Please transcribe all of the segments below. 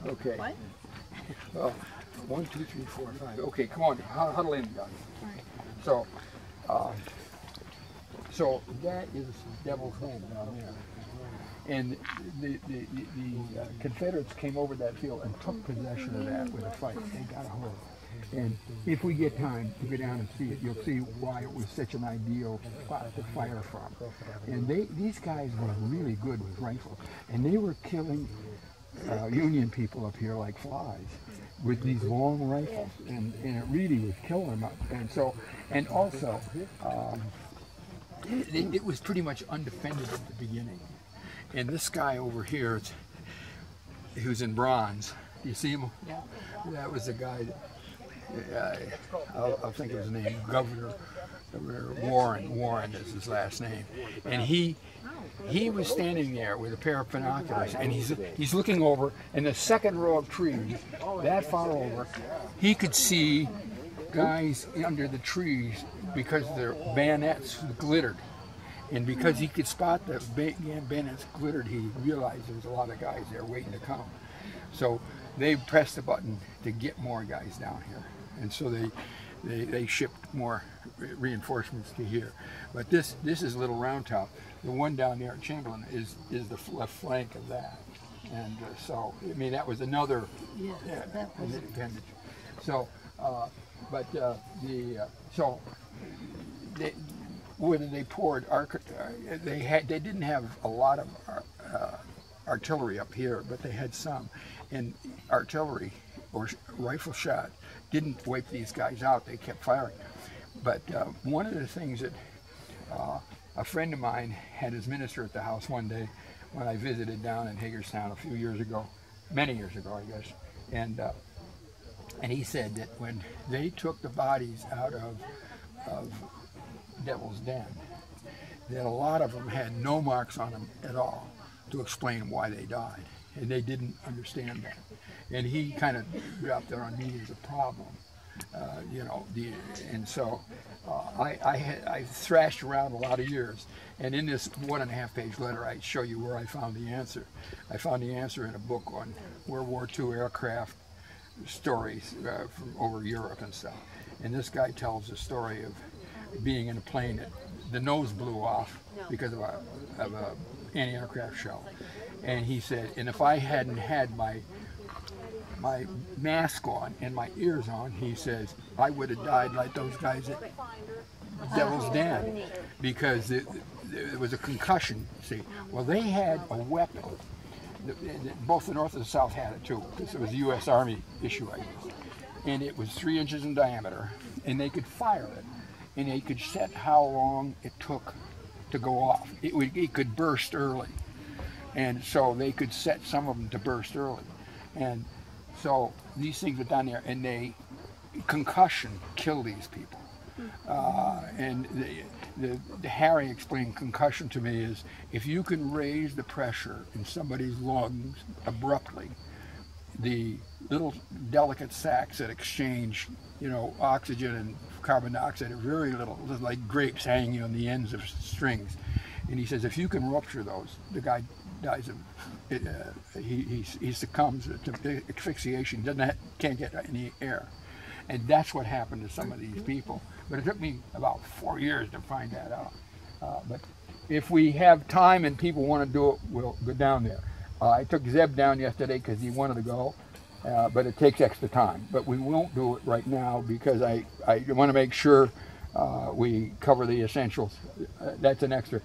Wait. Okay. What? Well, 1, 2, 3, 4, 5. Okay, come on, huddle in, guys. All right. So, so that is Devil's Den down there. And the Confederates came over that field and took possession of that with a fight. They got a hold. And if we get time to go down and see it, you'll see why it was such an ideal spot to fire from. And these guys were really good with rifles. And they were killing Union people up here like flies with these long rifles. And it really was killing them up. And so, and also, it was pretty much undefended at the beginning. And this guy over here, who's in bronze, do you see him? Yeah. That was the guy that, I'll think of his name, Governor Warren is his last name. And he was standing there with a pair of binoculars, and he's looking over, in the second row of trees, that far over, he could see guys under the trees because their bayonets glittered. And because he could spot the bayonets glittered, he realized there was a lot of guys there waiting to come. So they pressed the button to get more guys down here. And so they shipped more reinforcements to here. But this is Little Round Top. The one down there at Chamberlain is the left flank of that. And so, I mean, that was another advantage. So, when they poured, they didn't have a lot of artillery up here, but they had some. And artillery or rifle shot didn't wipe these guys out. They kept firing. But one of the things that a friend of mine had his minister at the house one day when I visited down in Hagerstown a few years ago, many years ago, I guess. And he said that when they took the bodies out of Devil's Den, that a lot of them had no marks on them at all to explain why they died, and they didn't understand that. And he kind of dropped it on me as a problem, you know. And so I thrashed around a lot of years, and in this 1.5-page letter, I show you where I found the answer. I found the answer in a book on World War II aircraft stories from over Europe and stuff. And this guy tells the story of being in a plane that the nose blew off because of a anti-aircraft shell. And he said, and if I hadn't had my mask on and my ears on, he says, I would have died like those guys at Devil's Den, because it was a concussion, see. Well, they had a weapon. Both the North and the South had it too, because it was a U.S. Army issue, I guess. And it was 3 inches in diameter, and they could fire it. And they could set how long it took to go off. It could burst early. And so they could set some of them to burst early. And so these things were down there, and concussion killed these people. And Harry explained concussion to me is, if you can raise the pressure in somebody's lungs abruptly, the little delicate sacs that exchange, you know, oxygen and carbon dioxide are very little, like grapes hanging on the ends of strings. And he says, if you can rupture those, the guy dies of, he succumbs to asphyxiation, can't get any air. And that's what happened to some of these people. But it took me about 4 years to find that out. But if we have time and people want to do it, we'll go down there. I took Zeb down yesterday because he wanted to go, but it takes extra time. But we won't do it right now because I want to make sure we cover the essentials. That's an extra.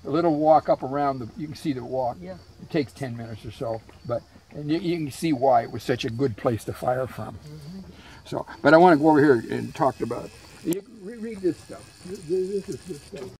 A little walk up around, you can see the walk. Yeah. It takes 10 minutes or so, but and you can see why it was such a good place to fire from. Mm-hmm. So, but I want to go over here and talk about it. You read this stuff. This is good stuff.